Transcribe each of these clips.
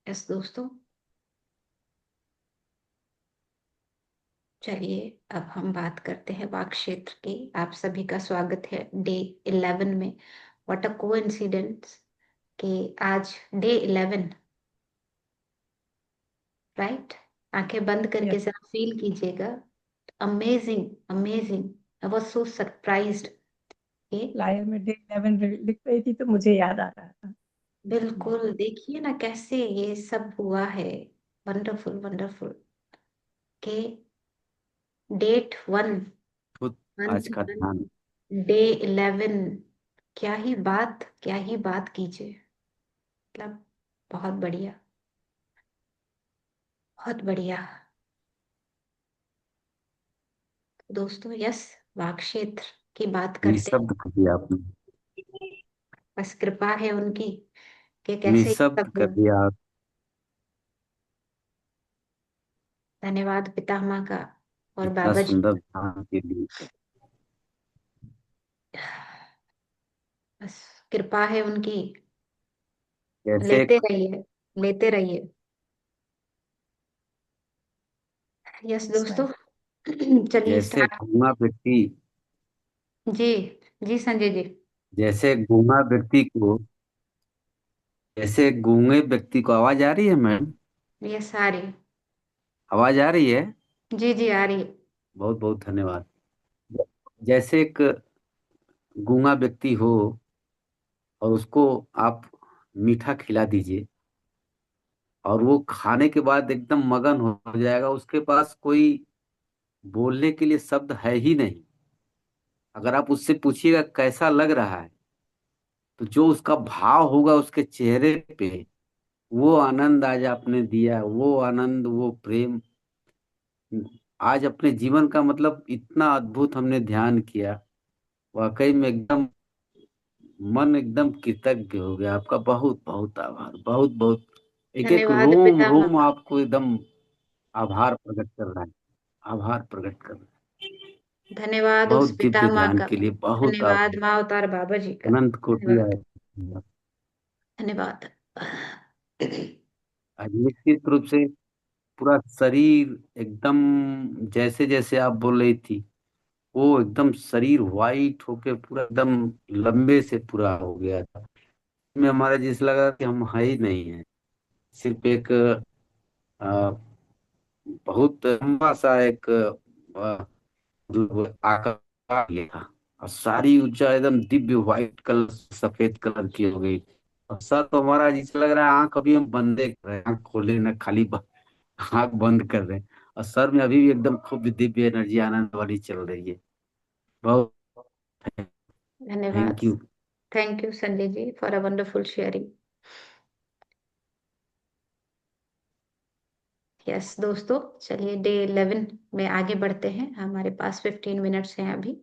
Yes दोस्तों, चलिए अब हम बात करते हैं वाक क्षेत्र की। आप सभी का स्वागत है डे 11 में। व्हाट अ कोइंसिडेंस कि आज डे 11, राइट। आंखें बंद यस। करके जरा फील कीजिएगा। Amazing amazing. I was so surprised कि लाइव में डे 11 लिख रही थी तो मुझे याद आ रहा था। बिल्कुल देखिए ना कैसे ये सब हुआ है। वंडरफुल वंडरफुल के डेट वन, खुद आज मंथ का ध्यान। One, day 11। क्या ही बात कीजिए। मतलब बहुत बढ़िया, बहुत बढ़िया। दोस्तों यस, वाक क्षेत्र की बात करते हैं। निशब्द कर दिया आपने। बस कृपा है उनकी कि कैसे ये निशब्द सब कर हुआ। दिया आप। धन्यवाद पितामह का और इतना बाबा जी सुंदर का। ध्यान के लिए। बस कृपा है उनकी। जैसे लेते रहिए, लेते रहिए। यस दोस्तों, चलिए जैसे स्टार्ट। गूंगा व्यक्ति जी, जी संजय जी। जैसे गूंगा व्यक्ति को जैसे गूंगे व्यक्ति को आवाज आ रही है मैम। यस आ रही। आवाज आ रही है। जी जी आ रही। बहुत बहुत धन्यवाद। जैसे एक गूंगा व्यक्ति हो और उसको आप मीठा खिला दीजिए और वो खाने के बाद एकदम मगन हो जाएगा, उसके पास कोई बोलने के लिए शब्द है ही नहीं। अगर आप उससे पूछिएगा कैसा लग रहा है तो जो उसका भाव होगा उसके चेहरे पे, वो आनंद आज आपने दिया, वो आनंद, वो प्रेम आज अपने जीवन का मतलब इतना अद्भुत हमने ध्यान किया। वाकई में एकदम मन एकदम कृतज्ञ हो गया। आपका बहुत बहुत आभार, बहुत बहुत। एक एक धन्यवाद रोम पितामह रोम का। आपको एकदम आभार प्रकट कर रहा है। आभार प्रकट कर रहा है। धन्यवाद उस बहुत दिव्य पितामह ज्ञान का। के लिए बहुत धन्यवाद आभार। माँ अवतार बाबा जी का। अनंत कोटि धन्यवाद। आभार। धन्यवाद। आज निश्चित रूप से पूरा शरीर एकदम, जैसे जैसे आप बोल रही थी, वो एकदम शरीर वाइट होके पूरा एकदम लंबे से पूरा हो गया था। में हमारा जिस लगा कि हम है ही नहीं है, सिर्फ एक बहुत लंबा सा एक आकार ये था। और सारी ऊंचा एकदम दिव्य व्हाइट कलर, सफेद कलर की हो गई। और सर तो हमारा जिसे लग रहा है आंख अभी हम बंदे कर रहे हैं, आंख खोले ना, खाली आंख बंद कर रहे हैं। और सर में अभी भी एकदम खूब दिव्य एनर्जी आनंद वाली चल रही है। बहुत धन्यवाद। Thank you. Thank you Sanjay ji for a wonderful sharing. Yes दोस्तों, चलिए डे 11 में आगे बढ़ते हैं। हमारे पास 15 मिनट्स हैं अभी,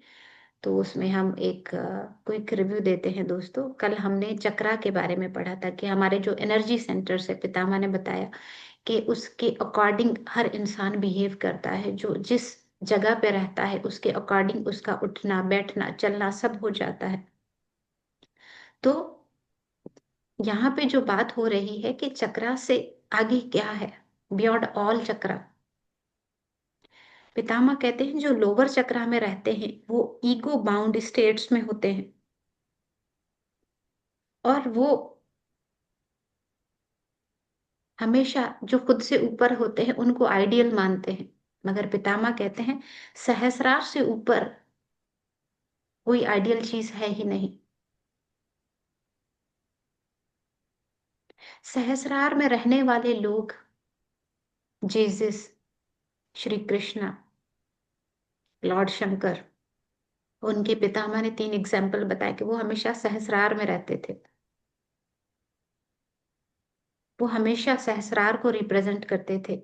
तो उसमें हम एक क्विक रिव्यू देते हैं। दोस्तों कल हमने चक्रा के बारे में पढ़ा था कि हमारे जो एनर्जी सेंटर्स है, पितामह ने बताया कि उसके अकॉर्डिंग हर इंसान बिहेव करता है। जो जिस जगह पे रहता है उसके अकॉर्डिंग उसका उठना बैठना चलना सब हो जाता है। तो यहाँ पे जो बात हो रही है कि चक्रा से आगे क्या है, बियॉन्ड ऑल चक्रा। पितामह कहते हैं जो लोअर चक्रा में रहते हैं वो ईगो बाउंड स्टेट्स में होते हैं, और वो हमेशा जो खुद से ऊपर होते हैं उनको आइडियल मानते हैं। मगर पितामह कहते हैं सहस्रार से ऊपर कोई आइडियल चीज है ही नहीं। सहस्रार में रहने वाले लोग, जीसस, श्री कृष्णा, लॉर्ड शंकर, उनके पितामह ने 3 एग्जाम्पल बताए कि वो हमेशा सहस्रार में रहते थे। वो हमेशा सहस्रार को रिप्रेजेंट करते थे।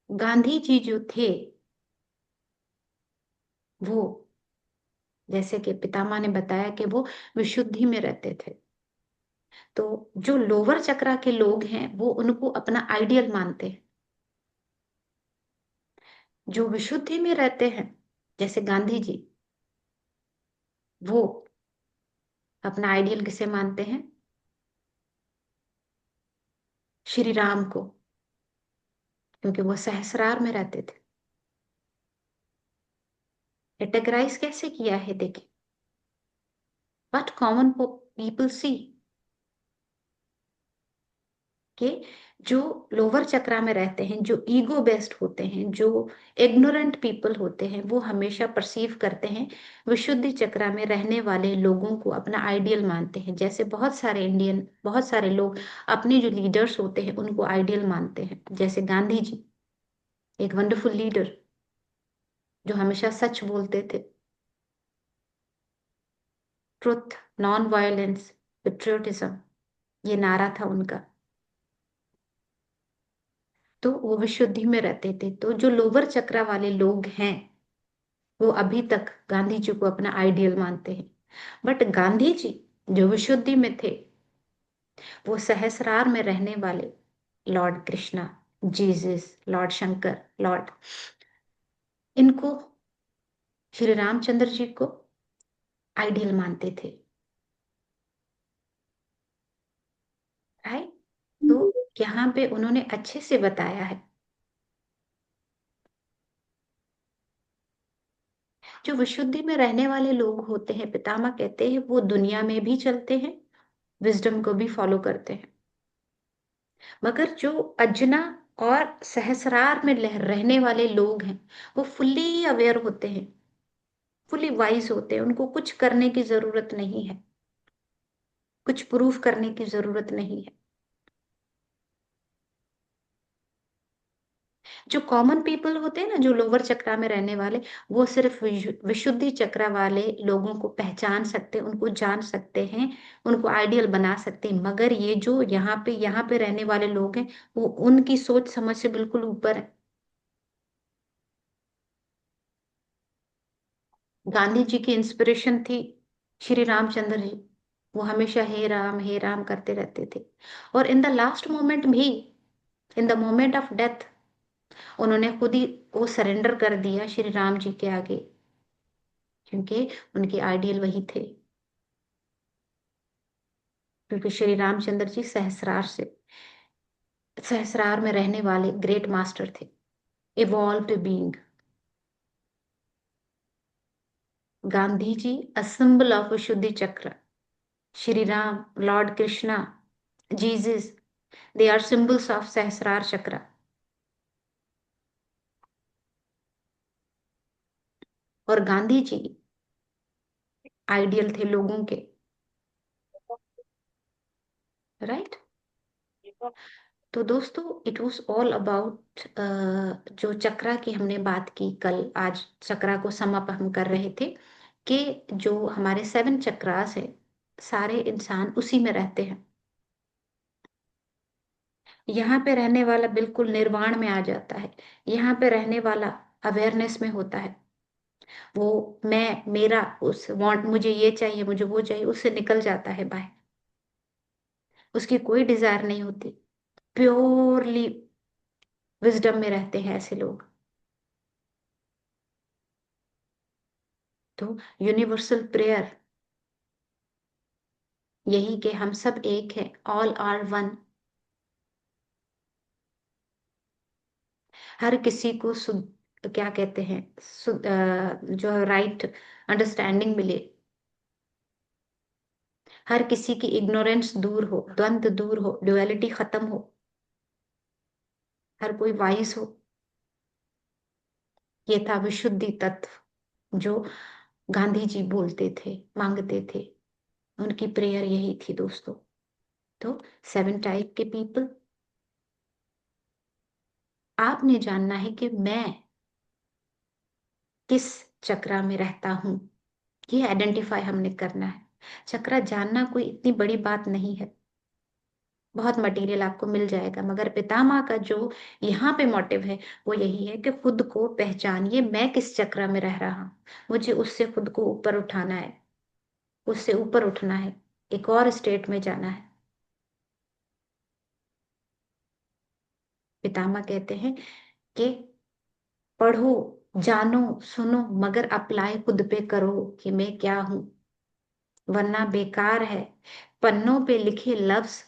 गांधी जी जो थे वो, जैसे कि पितामह ने बताया कि वो विशुद्धि में रहते थे। तो जो लोअर चक्रा के लोग हैं वो उनको अपना आइडियल मानते हैं। जो विशुद्धि में रहते हैं जैसे गांधी जी, वो अपना आइडियल किसे मानते हैं? श्री राम को, क्योंकि वो सहस्रार में रहते थे। कैटेगराइज कैसे किया है देखिए, व्हाट कॉमन पीपल सी, कि जो लोअर चक्रा में रहते हैं, जो ईगो बेस्ड होते हैं, जो इग्नोरेंट पीपल होते हैं, वो हमेशा परसीव करते हैं विशुद्धि चक्रा में रहने वाले लोगों को अपना आइडियल मानते हैं। जैसे बहुत सारे लोग अपने जो लीडर्स होते हैं उनको आइडियल मानते हैं। जैसे गांधी जी, एक वंडरफुल लीडर जो हमेशा सच बोलते थे। ट्रुथ, नॉन वायलेंस, पेट्रियोटिज्म, ये नारा था उनका। तो वो विशुद्धि में रहते थे। तो जो लोअर चक्रा वाले लोग हैं वो अभी तक गांधी जी को अपना आइडियल मानते हैं। बट गांधी जी जो विशुद्धि में थे, वो सहस्रार में रहने वाले Lord Krishna, Jesus, Lord Shankar, Lord, इनको, श्री रामचंद्र जी को आइडियल मानते थे। राइट। तो यहाँ पे उन्होंने अच्छे से बताया है, जो विशुद्धि में रहने वाले लोग होते हैं, पितामह कहते हैं, वो दुनिया में भी चलते हैं, विजडम को भी फॉलो करते हैं। मगर जो अजना और सहस्रार में रहने वाले लोग हैं, वो फुल्ली अवेयर होते हैं, फुल्ली वाइज होते हैं। उनको कुछ करने की जरूरत नहीं है, कुछ प्रूफ करने की जरूरत नहीं है। जो कॉमन पीपल होते हैं ना, जो लोअर चक्रा में रहने वाले, वो सिर्फ विशुद्धि चक्रा वाले लोगों को पहचान सकते हैं, उनको जान सकते हैं, उनको आइडियल बना सकते हैं। मगर ये जो यहाँ पे रहने वाले लोग हैं, वो उनकी सोच समझ से बिल्कुल ऊपर है। गांधी जी की इंस्पिरेशन थी श्री रामचंद्र जी। वो हमेशा हे राम करते रहते थे। और इन द लास्ट मोमेंट भी, in the moment of death, उन्होंने खुद ही वो सरेंडर कर दिया श्री राम जी के आगे, क्योंकि उनके आइडियल वही थे। क्योंकि श्री रामचंद्र जी सहस्रार में रहने वाले ग्रेट मास्टर थे, evolved being. Gandhi ji a symbol of Vishuddhi chakra, Shri Ram, lord Krishna, Jesus, they are symbols of Sahasrara chakra. और गांधी जी आइडियल थे लोगों के। राइट। तो दोस्तों, इट वॉज ऑल अबाउट, जो चक्रा की हमने बात की कल, आज चक्रा को सम अप हम कर रहे थे, कि जो हमारे 7 चक्रास है, सारे इंसान उसी में रहते हैं। यहाँ पे रहने वाला बिल्कुल निर्वाण में आ जाता है। यहाँ पे रहने वाला अवेयरनेस में होता है। वो मैं, मेरा, उस वांट, मुझे ये चाहिए, मुझे वो चाहिए, उससे निकल जाता है बाहर। उसकी कोई डिजायर नहीं होती। प्योरली विजडम में रहते हैं ऐसे लोग। तो यूनिवर्सल प्रेयर यही कि हम सब एक है, ऑल आर वन। हर किसी को क्या कहते हैं, जो राइट अंडरस्टैंडिंग मिले। हर किसी की इग्नोरेंस दूर हो, द्वंद्व दूर हो, ड्युअलिटी खत्म हो, हर कोई वाइज हो। ये था विशुद्धि तत्व जो गांधी जी बोलते थे, मांगते थे। उनकी प्रेयर यही थी दोस्तों। तो 7 टाइप के पीपल, आपने जानना है कि मैं किस चक्रा में रहता हूं, ये आइडेंटिफाई हमने करना है। चक्रा जानना कोई इतनी बड़ी बात नहीं है, बहुत मटेरियल आपको मिल जाएगा। मगर पितामह का जो यहाँ पे मोटिव है वो यही है कि खुद को पहचानिए, मैं किस चक्र में रह रहा हूँ। मुझे उससे खुद को ऊपर उठाना है, उससे ऊपर उठना है, एक और स्टेट में जाना है। पितामह कहते हैं कि पढ़ो, जानो, सुनो, मगर अप्लाई खुद पे करो कि मैं क्या हूँ। वरना बेकार है। पन्नों पे लिखे लफ्ज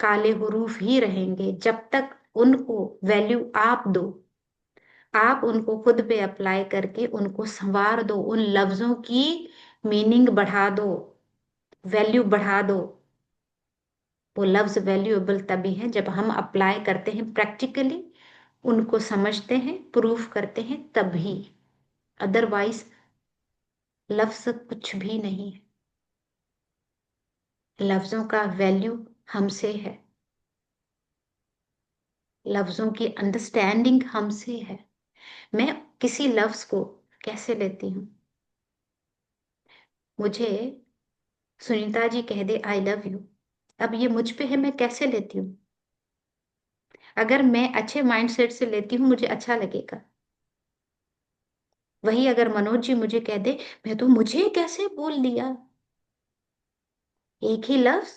काले हुरूफ ही रहेंगे जब तक उनको वैल्यू आप दो। आप उनको खुद पे अप्लाई करके उनको संवार दो, उन लफ्जों की मीनिंग बढ़ा दो, वैल्यू बढ़ा दो। वो लफ्ज वैल्यूएबल तभी है जब हम अप्लाई करते हैं प्रैक्टिकली, उनको समझते हैं, प्रूफ करते हैं, तभी। अदरवाइज लफ्ज कुछ भी नहीं है। लफ्जों का वैल्यू हमसे है, लफ्जों की अंडरस्टैंडिंग हमसे है। मैं किसी लफ्ज को कैसे लेती हूँ? मुझे सुनीता जी कह दे आई लव यू, अब ये मुझ पे है, मैं कैसे लेती हूँ? अगर मैं अच्छे माइंडसेट से लेती हूँ मुझे अच्छा लगेगा। वही अगर मनोज जी मुझे कह दे, मैं तो मुझे कैसे बोल दिया, एक ही लफ्ज,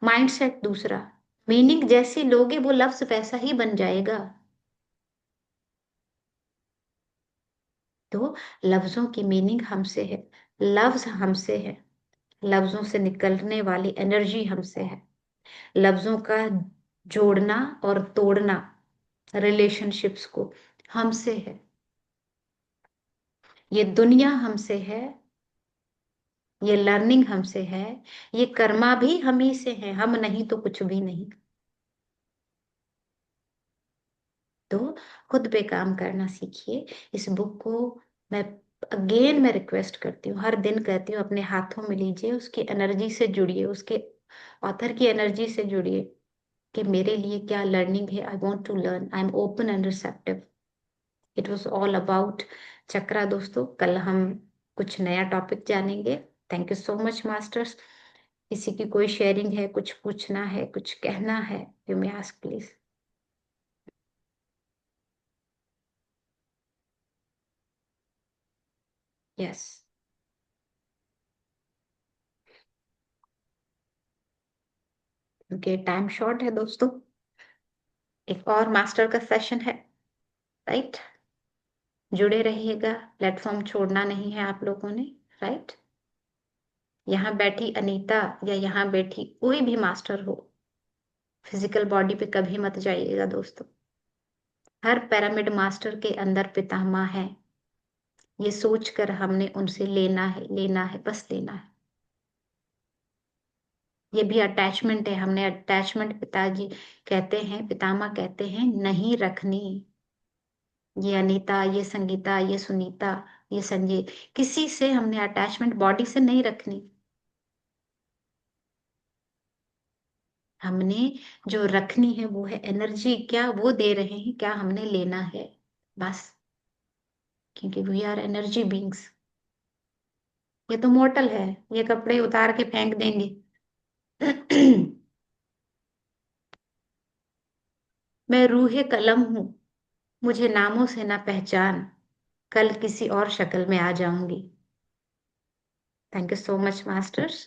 माइंडसेट दूसरा, मीनिंग जैसी लोगे वो लफ्ज वैसा ही बन जाएगा। तो लफ्जों की मीनिंग हमसे है, लफ्ज हमसे है, लफ्जों से निकलने वाली एनर्जी हमसे है, लफ्जों का जोड़ना और तोड़ना रिलेशनशिप्स को हमसे है। ये दुनिया हमसे है, ये लर्निंग हमसे है, ये कर्मा भी हम ही से है, हम नहीं तो कुछ भी नहीं। तो खुद पे काम करना सीखिए। इस बुक को मैं अगेन मैं रिक्वेस्ट करती हूँ, हर दिन कहती हूँ, अपने हाथों में लीजिए, उसकी एनर्जी से जुड़िए, उसके ऑथर की एनर्जी से जुड़िए कि मेरे लिए क्या लर्निंग है। I want to learn, I am open and receptive. It was all about chakra दोस्तों। कल हम कुछ नया टॉपिक जानेंगे। Thank you so much masters. किसी की कोई शेयरिंग है, कुछ पूछना है, कुछ कहना है, you may ask please. Yes. क्योंकि टाइम शॉर्ट है दोस्तों, एक और मास्टर का सेशन है, राइट? जुड़े रहिएगा, प्लेटफॉर्म छोड़ना नहीं है आप लोगों ने, राइट? यहाँ बैठी अनीता या यहाँ बैठी कोई भी मास्टर हो, फिजिकल बॉडी पे कभी मत जाइएगा दोस्तों। हर पिरामिड मास्टर के अंदर पितामह है, ये सोचकर हमने उनसे लेना है, लेना है, बस लेना है। ये भी अटैचमेंट है, हमने अटैचमेंट पिताजी कहते हैं, पितामह कहते हैं नहीं रखनी। ये अनीता, ये संगीता, ये सुनीता, ये संजय, किसी से हमने अटैचमेंट बॉडी से नहीं रखनी। हमने जो रखनी है वो है एनर्जी, क्या वो दे रहे हैं, क्या हमने लेना है, बस। क्योंकि वी आर एनर्जी बींग्स। ये तो मोर्टल है, ये कपड़े उतार के फेंक देंगे। मैं रूहे कलम हूँ, मुझे नामों से ना पहचान, कल किसी और शक्ल में आ जाऊंगी। Thank you so much masters.